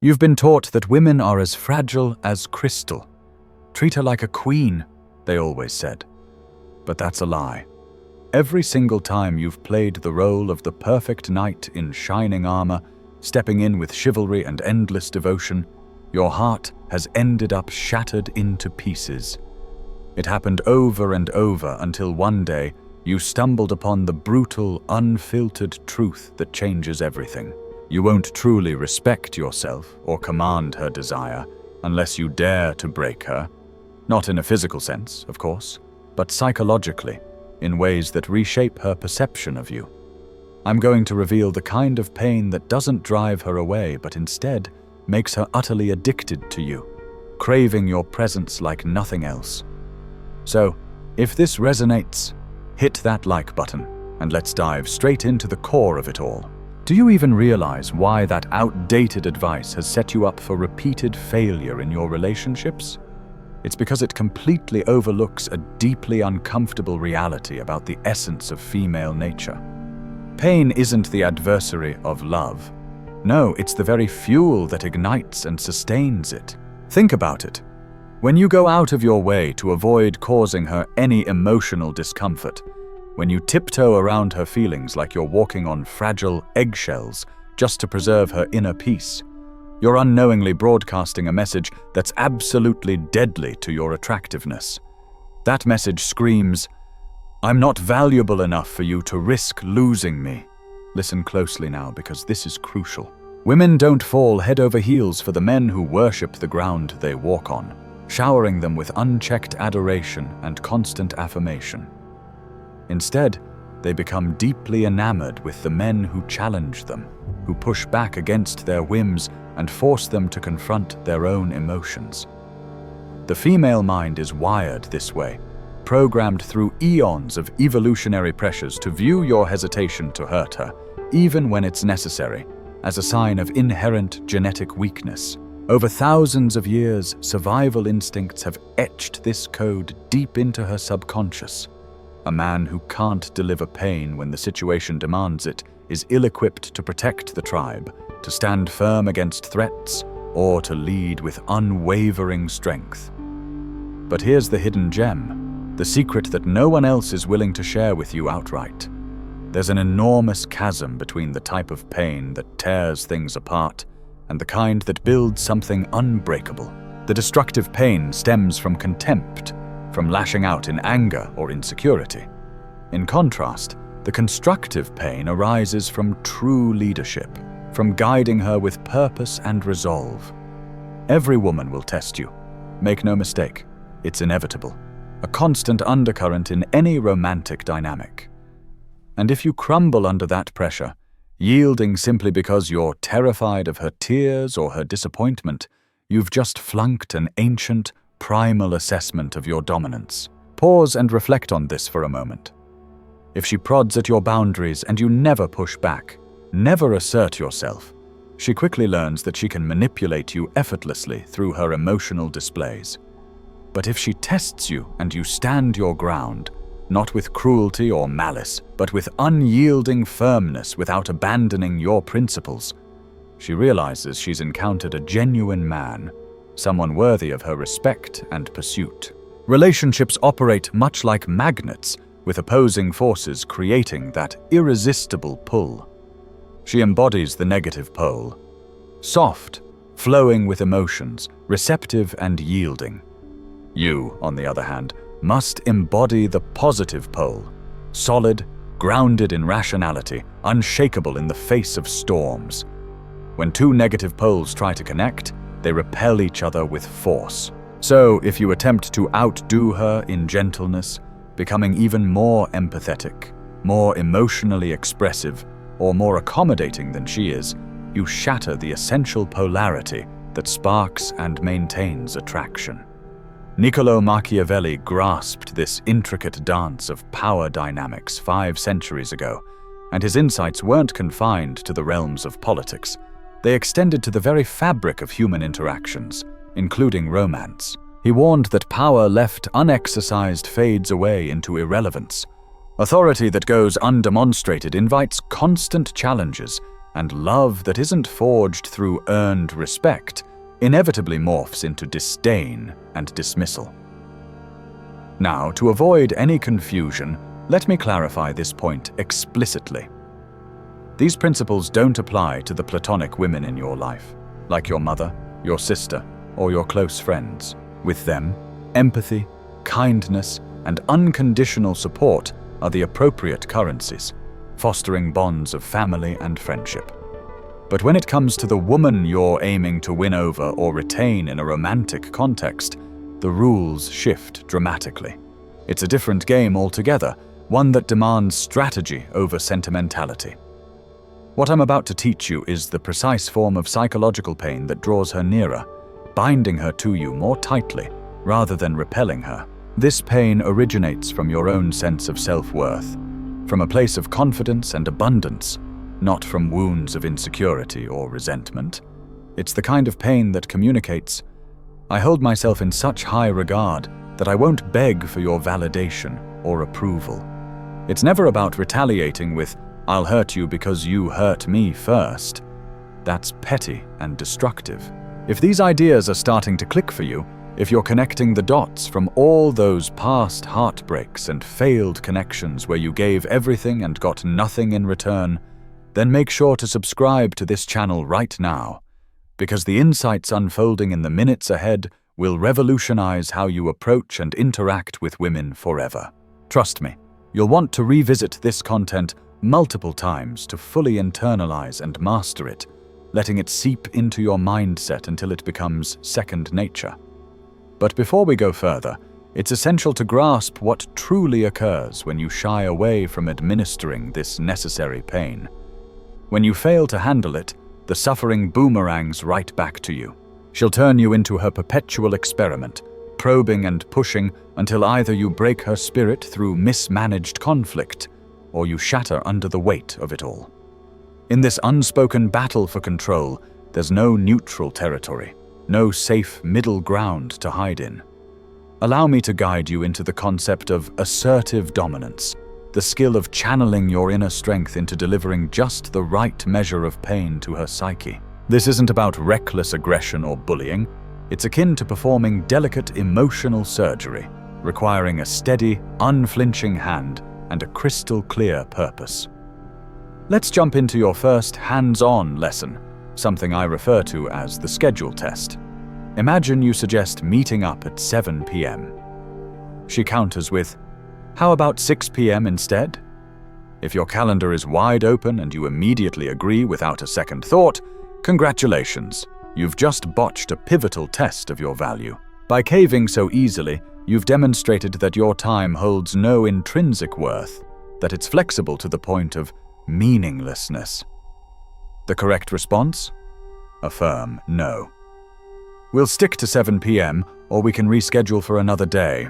You've been taught that women are as fragile as crystal. Treat her like a queen, they always said. But that's a lie. Every single time you've played the role of the perfect knight in shining armor, stepping in with chivalry and endless devotion, your heart has ended up shattered into pieces. It happened over and over until one day you stumbled upon the brutal, unfiltered truth that changes everything. You won't truly respect yourself or command her desire unless you dare to break her. Not in a physical sense, of course, but psychologically, in ways that reshape her perception of you. I'm going to reveal the kind of pain that doesn't drive her away, but instead makes her utterly addicted to you, craving your presence like nothing else. So, if this resonates, hit that like button, and let's dive straight into the core of it all. Do you even realize why that outdated advice has set you up for repeated failure in your relationships? It's because it completely overlooks a deeply uncomfortable reality about the essence of female nature. Pain isn't the adversary of love. No, it's the very fuel that ignites and sustains it. Think about it. When you go out of your way to avoid causing her any emotional discomfort, when you tiptoe around her feelings like you're walking on fragile eggshells just to preserve her inner peace, you're unknowingly broadcasting a message that's absolutely deadly to your attractiveness. That message screams, "I'm not valuable enough for you to risk losing me." Listen closely now, because this is crucial. Women don't fall head over heels for the men who worship the ground they walk on, showering them with unchecked adoration and constant affirmation. Instead, they become deeply enamored with the men who challenge them, who push back against their whims and force them to confront their own emotions. The female mind is wired this way, programmed through eons of evolutionary pressures to view your hesitation to hurt her, even when it's necessary, as a sign of inherent genetic weakness. Over thousands of years, survival instincts have etched this code deep into her subconscious. A man who can't deliver pain when the situation demands it is ill-equipped to protect the tribe, to stand firm against threats, or to lead with unwavering strength. But here's the hidden gem, the secret that no one else is willing to share with you outright. There's an enormous chasm between the type of pain that tears things apart and the kind that builds something unbreakable. The destructive pain stems from contempt, from lashing out in anger or insecurity. In contrast, the constructive pain arises from true leadership, from guiding her with purpose and resolve. Every woman will test you. Make no mistake, it's inevitable, a constant undercurrent in any romantic dynamic. And if you crumble under that pressure, yielding simply because you're terrified of her tears or her disappointment, you've just flunked an ancient, primal assessment of your dominance. Pause and reflect on this for a moment. If she prods at your boundaries and you never push back, never assert yourself, she quickly learns that she can manipulate you effortlessly through her emotional displays. But if she tests you and you stand your ground, not with cruelty or malice, but with unyielding firmness without abandoning your principles, she realizes she's encountered a genuine man, someone worthy of her respect and pursuit. Relationships operate much like magnets, with opposing forces creating that irresistible pull. She embodies the negative pole, soft, flowing with emotions, receptive and yielding. You, on the other hand, must embody the positive pole, solid, grounded in rationality, unshakable in the face of storms. When two negative poles try to connect, they repel each other with force. So, if you attempt to outdo her in gentleness, becoming even more empathetic, more emotionally expressive, or more accommodating than she is, you shatter the essential polarity that sparks and maintains attraction. Niccolo Machiavelli grasped this intricate dance of power dynamics 5 centuries ago, and his insights weren't confined to the realms of politics. They extended to the very fabric of human interactions, including romance. He warned that power left unexercised fades away into irrelevance. Authority that goes undemonstrated invites constant challenges, and love that isn't forged through earned respect inevitably morphs into disdain and dismissal. Now, to avoid any confusion, let me clarify this point explicitly. These principles don't apply to the platonic women in your life, like your mother, your sister, or your close friends. With them, empathy, kindness, and unconditional support are the appropriate currencies, fostering bonds of family and friendship. But when it comes to the woman you're aiming to win over or retain in a romantic context, the rules shift dramatically. It's a different game altogether, one that demands strategy over sentimentality. What I'm about to teach you is the precise form of psychological pain that draws her nearer, binding her to you more tightly rather than repelling her. This pain originates from your own sense of self-worth, from a place of confidence and abundance, not from wounds of insecurity or resentment. It's the kind of pain that communicates, "I hold myself in such high regard that I won't beg for your validation or approval." It's never about retaliating with, "I'll hurt you because you hurt me first." That's petty and destructive. If these ideas are starting to click for you, if you're connecting the dots from all those past heartbreaks and failed connections where you gave everything and got nothing in return, then make sure to subscribe to this channel right now, because the insights unfolding in the minutes ahead will revolutionize how you approach and interact with women forever. Trust me, you'll want to revisit this content multiple times to fully internalize and master it, letting it seep into your mindset until it becomes second nature. But before we go further, it's essential to grasp what truly occurs when you shy away from administering this necessary pain. When you fail to handle it, the suffering boomerangs right back to you. She'll turn you into her perpetual experiment, probing and pushing until either you break her spirit through mismanaged conflict, or you shatter under the weight of it all. In this unspoken battle for control, there's no neutral territory, no safe middle ground to hide in. Allow me to guide you into the concept of assertive dominance, the skill of channeling your inner strength into delivering just the right measure of pain to her psyche. This isn't about reckless aggression or bullying. It's akin to performing delicate emotional surgery, requiring a steady, unflinching hand and a crystal-clear purpose. Let's jump into your first hands-on lesson, something I refer to as the schedule test. Imagine you suggest meeting up at 7 p.m. She counters with, "How about 6 p.m. instead?" If your calendar is wide open and you immediately agree without a second thought, congratulations, you've just botched a pivotal test of your value. By caving so easily, you've demonstrated that your time holds no intrinsic worth, that it's flexible to the point of meaninglessness. The correct response? A firm no. We'll stick to 7 p.m. or we can reschedule for another day.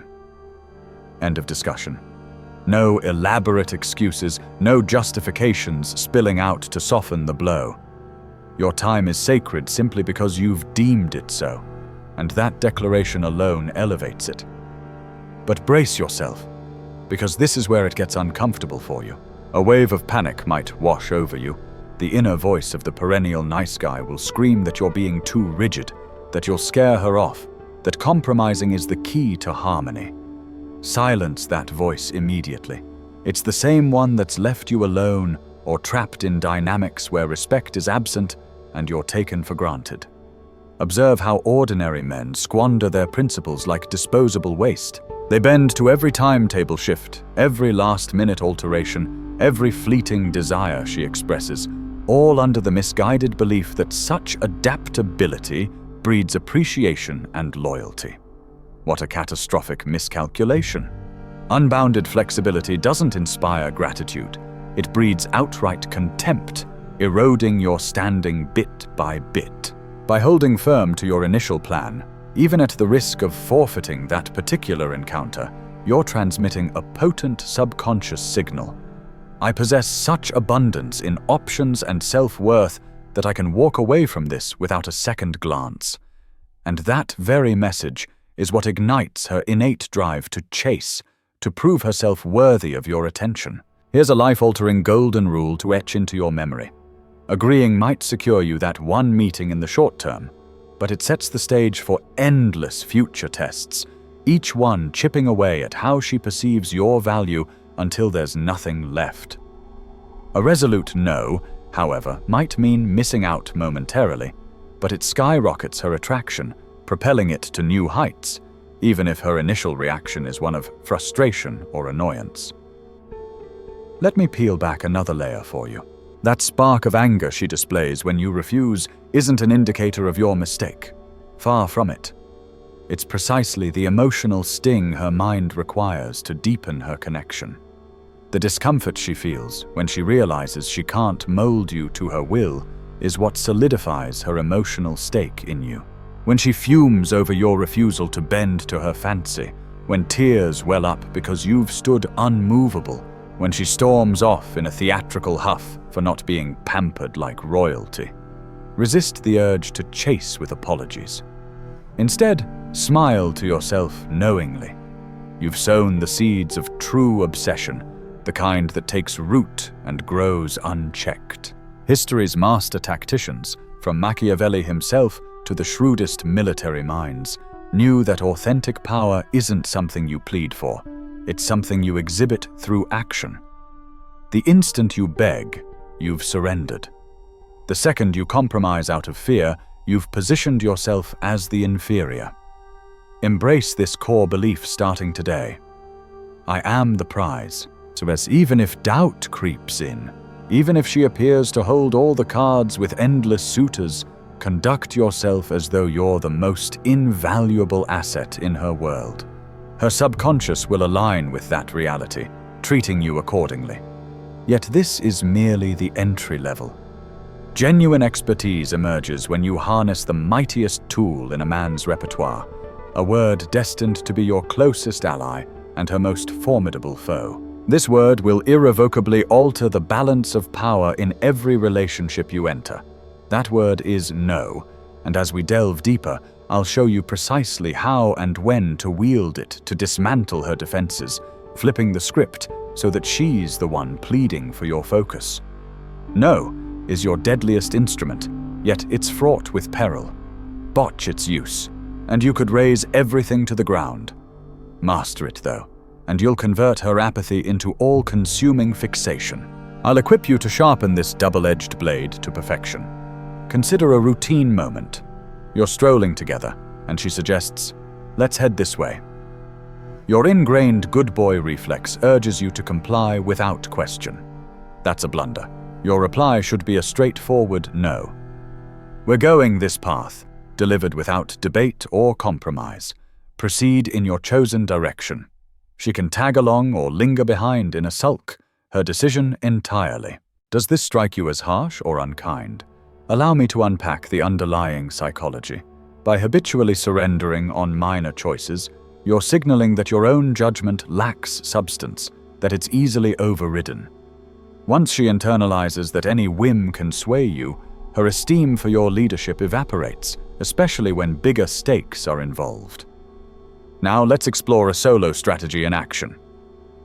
End of discussion. No elaborate excuses, no justifications spilling out to soften the blow. Your time is sacred simply because you've deemed it so, and that declaration alone elevates it. But brace yourself, because this is where it gets uncomfortable for you. A wave of panic might wash over you. The inner voice of the perennial nice guy will scream that you're being too rigid, that you'll scare her off, that compromising is the key to harmony. Silence that voice immediately. It's the same one that's left you alone or trapped in dynamics where respect is absent and you're taken for granted. Observe how ordinary men squander their principles like disposable waste. They bend to every timetable shift, every last-minute alteration, every fleeting desire she expresses, all under the misguided belief that such adaptability breeds appreciation and loyalty. What a catastrophic miscalculation. Unbounded flexibility doesn't inspire gratitude. It breeds outright contempt, eroding your standing bit by bit. By holding firm to your initial plan, even at the risk of forfeiting that particular encounter, you're transmitting a potent subconscious signal. I possess such abundance in options and self-worth that I can walk away from this without a second glance. And that very message is what ignites her innate drive to chase, to prove herself worthy of your attention. Here's a life-altering golden rule to etch into your memory. Agreeing might secure you that one meeting in the short term, but it sets the stage for endless future tests, each one chipping away at how she perceives your value until there's nothing left. A resolute no, however, might mean missing out momentarily, but it skyrockets her attraction, propelling it to new heights, even if her initial reaction is one of frustration or annoyance. Let me peel back another layer for you. That spark of anger she displays when you refuse isn't an indicator of your mistake. Far from it. It's precisely the emotional sting her mind requires to deepen her connection. The discomfort she feels when she realizes she can't mold you to her will is what solidifies her emotional stake in you. When she fumes over your refusal to bend to her fancy, when tears well up because you've stood unmovable, when she storms off in a theatrical huff for not being pampered like royalty. Resist the urge to chase with apologies. Instead, smile to yourself knowingly. You've sown the seeds of true obsession, the kind that takes root and grows unchecked. History's master tacticians, from Machiavelli himself to the shrewdest military minds, knew that authentic power isn't something you plead for. It's something you exhibit through action. The instant you beg, you've surrendered. The second you compromise out of fear, you've positioned yourself as the inferior. Embrace this core belief starting today. I am the prize, so as even if doubt creeps in, even if she appears to hold all the cards with endless suitors, conduct yourself as though you're the most invaluable asset in her world. Her subconscious will align with that reality, treating you accordingly. Yet this is merely the entry level. Genuine expertise emerges when you harness the mightiest tool in a man's repertoire, a word destined to be your closest ally and her most formidable foe. This word will irrevocably alter the balance of power in every relationship you enter. That word is no, and as we delve deeper, I'll show you precisely how and when to wield it to dismantle her defenses, flipping the script so that she's the one pleading for your focus. No is your deadliest instrument, yet it's fraught with peril. Botch its use, and you could raise everything to the ground. Master it, though, and you'll convert her apathy into all-consuming fixation. I'll equip you to sharpen this double-edged blade to perfection. Consider a routine moment. You're strolling together, and she suggests, "Let's head this way." Your ingrained good boy reflex urges you to comply without question. That's a blunder. Your reply should be a straightforward no. "We're going this path," delivered without debate or compromise. Proceed in your chosen direction. She can tag along or linger behind in a sulk, her decision entirely. Does this strike you as harsh or unkind? Allow me to unpack the underlying psychology. By habitually surrendering on minor choices, you're signaling that your own judgment lacks substance, that it's easily overridden. Once she internalizes that any whim can sway you, her esteem for your leadership evaporates, especially when bigger stakes are involved. Now let's explore a solo strategy in action.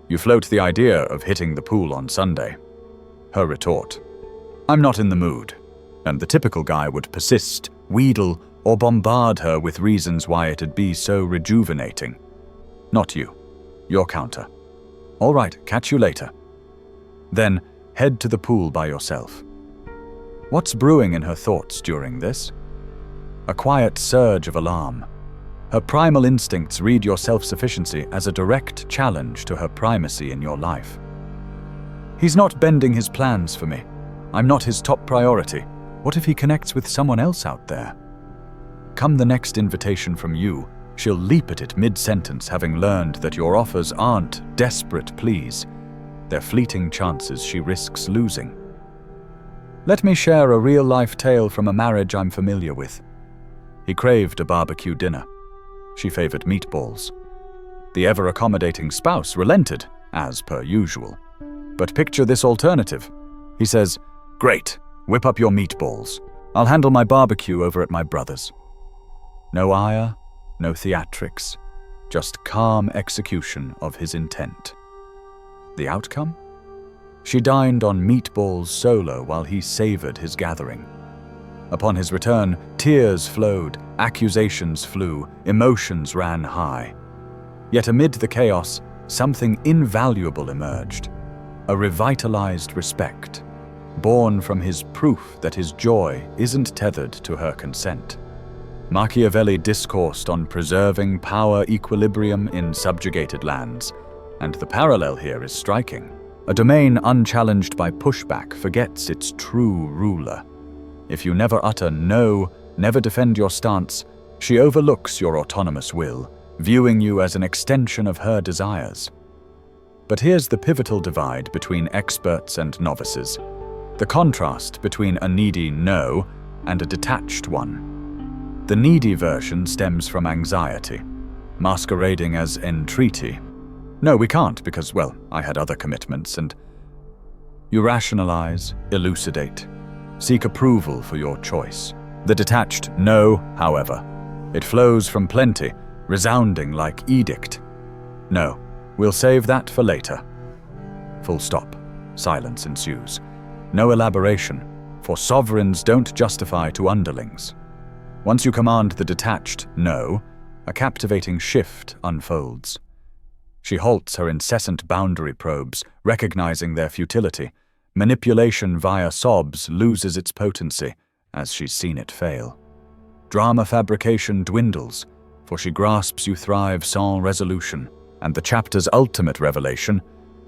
You float the idea of hitting the pool on Sunday. Her retort, "I'm not in the mood." And the typical guy would persist, wheedle, or bombard her with reasons why it'd be so rejuvenating. Not you. Your counter. "All right, catch you later." Then head to the pool by yourself. What's brewing in her thoughts during this? A quiet surge of alarm. Her primal instincts read your self-sufficiency as a direct challenge to her primacy in your life. "He's not bending his plans for me. I'm not his top priority. What if he connects with someone else out there?" Come the next invitation from you, she'll leap at it mid-sentence, having learned that your offers aren't desperate pleas. They're fleeting chances she risks losing. Let me share a real-life tale from a marriage I'm familiar with. He craved a barbecue dinner. She favored meatballs. The ever-accommodating spouse relented, as per usual. But picture this alternative. He says, "Great, whip up your meatballs. I'll handle my barbecue over at my brother's." No ire, no theatrics, just calm execution of his intent. The outcome? She dined on meatballs solo while he savored his gathering. Upon his return, tears flowed, accusations flew, emotions ran high. Yet amid the chaos, something invaluable emerged, a revitalized respect, born from his proof that his joy isn't tethered to her consent. Machiavelli discoursed on preserving power equilibrium in subjugated lands, and the parallel here is striking. A domain unchallenged by pushback forgets its true ruler. If you never utter no, never defend your stance, she overlooks your autonomous will, viewing you as an extension of her desires. But here's the pivotal divide between experts and novices, the contrast between a needy no and a detached one. The needy version stems from anxiety, masquerading as entreaty. No, we can't because, well, I had other commitments, and you rationalize, elucidate, seek approval for your choice. The detached no, however, it flows from plenty, resounding like edict. No, we'll save that for later. Full stop. Silence ensues. No elaboration, for sovereigns don't justify to underlings. Once you command the detached no, a captivating shift unfolds. She halts her incessant boundary probes, recognizing their futility. Manipulation via sobs loses its potency, as she's seen it fail. Drama fabrication dwindles, for she grasps you thrive sans resolution, and the chapter's ultimate revelation,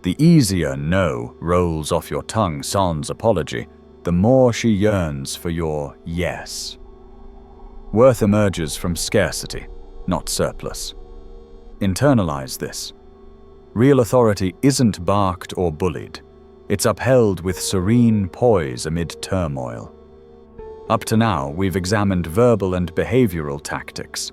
the easier no rolls off your tongue sans apology, the more she yearns for your yes. Worth emerges from scarcity, not surplus. Internalize this. Real authority isn't barked or bullied. It's upheld with serene poise amid turmoil. Up to now, we've examined verbal and behavioral tactics.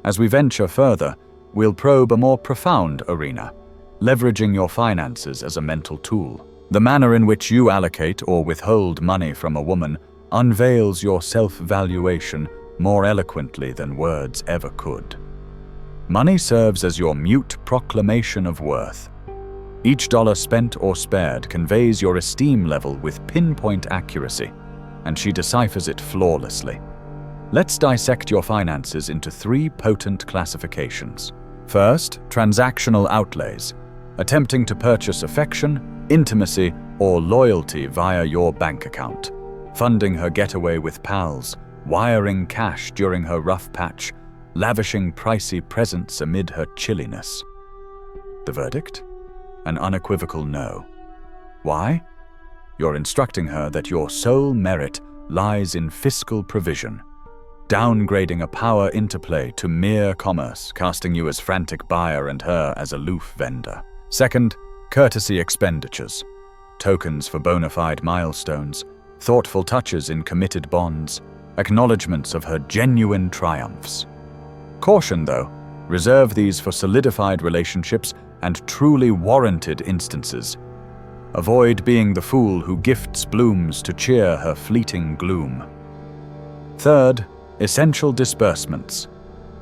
As we venture further, we'll probe a more profound arena, leveraging your finances as a mental tool. The manner in which you allocate or withhold money from a woman unveils your self-valuation more eloquently than words ever could. Money serves as your mute proclamation of worth. Each dollar spent or spared conveys your esteem level with pinpoint accuracy, and she deciphers it flawlessly. Let's dissect your finances into 3 potent classifications. First, transactional outlays, attempting to purchase affection, intimacy, or loyalty via your bank account, funding her getaway with pals, wiring cash during her rough patch, lavishing pricey presents amid her chilliness. The verdict? An unequivocal no. Why? You're instructing her that your sole merit lies in fiscal provision, downgrading a power interplay to mere commerce, casting you as frantic buyer and her as aloof vendor. Second, courtesy expenditures, tokens for bona fide milestones, thoughtful touches in committed bonds, acknowledgements of her genuine triumphs. Caution, though, reserve these for solidified relationships and truly warranted instances. Avoid being the fool who gifts blooms to cheer her fleeting gloom. Third, essential disbursements.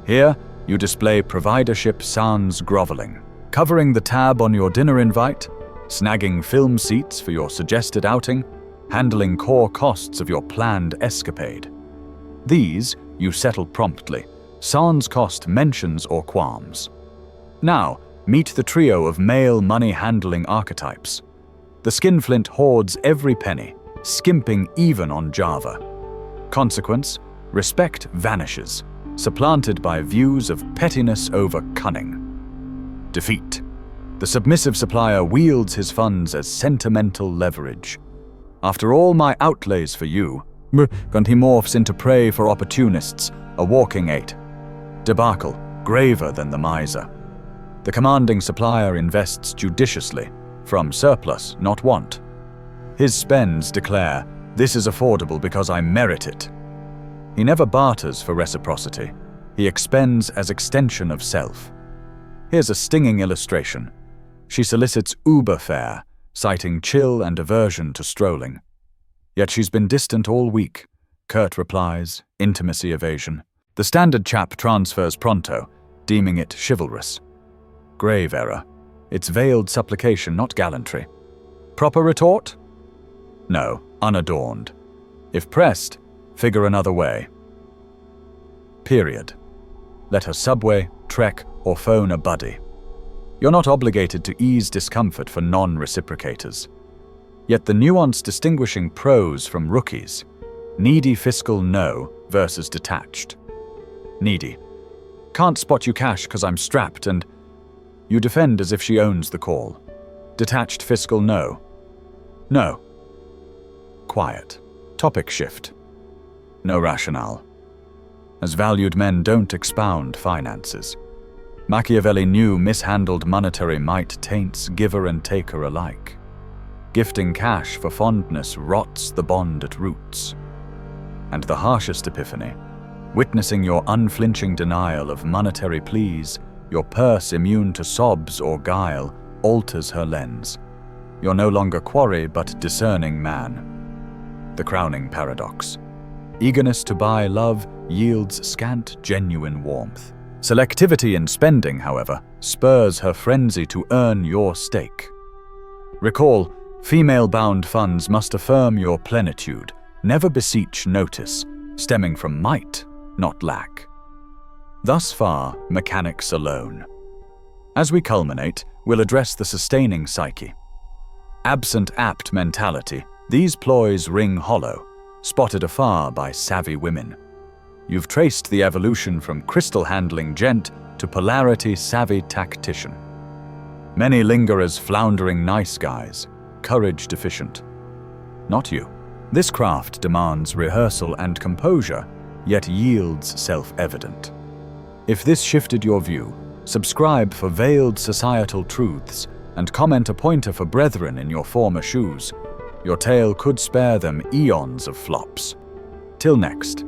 Here, you display providership sans groveling, covering the tab on your dinner invite, snagging film seats for your suggested outing, handling core costs of your planned escapade. These you settle promptly, sans cost mentions or qualms. Now, meet the trio of male money-handling archetypes. The skinflint hoards every penny, skimping even on Java. Consequence, respect vanishes, supplanted by views of pettiness over cunning. Defeat. The submissive supplier wields his funds as sentimental leverage. After all my outlays for you, he morphs into prey for opportunists, a walking aid. Debacle, graver than the miser. The commanding supplier invests judiciously, from surplus, not want. His spends declare, "This is affordable because I merit it." He never barters for reciprocity. He expends as extension of self. Here's a stinging illustration. She solicits Uber fare, citing chill and aversion to strolling. Yet she's been distant all week. Curt replies, intimacy evasion. The standard chap transfers pronto, deeming it chivalrous. Grave error. It's veiled supplication, not gallantry. Proper retort? No, unadorned. If pressed, figure another way. Period. Let her subway, trek, or phone a buddy. You're not obligated to ease discomfort for non-reciprocators. Yet the nuance distinguishing pros from rookies: needy fiscal no versus detached. Needy. Can't spot you cash 'cause I'm strapped, and you defend as if she owns the call. Detached fiscal no. No. Quiet. Topic shift. No rationale. As valued men don't expound finances. Machiavelli knew mishandled monetary might taints giver and taker alike. Gifting cash for fondness rots the bond at roots. And the harshest epiphany, witnessing your unflinching denial of monetary pleas, your purse immune to sobs or guile, alters her lens. You're no longer quarry but discerning man. The crowning paradox. Eagerness to buy love yields scant genuine warmth. Selectivity in spending, however, spurs her frenzy to earn your stake. Recall, female-bound funds must affirm your plenitude, never beseech notice, stemming from might, not lack. Thus far, mechanics alone. As we culminate, we'll address the sustaining psyche. Absent apt mentality, these ploys ring hollow, spotted afar by savvy women. You've traced the evolution from crystal-handling gent to polarity-savvy tactician. Many linger as floundering nice guys, courage deficient. Not you. This craft demands rehearsal and composure, yet yields self-evident. If this shifted your view, subscribe for veiled societal truths and comment a pointer for brethren in your former shoes. Your tale could spare them eons of flops. Till next.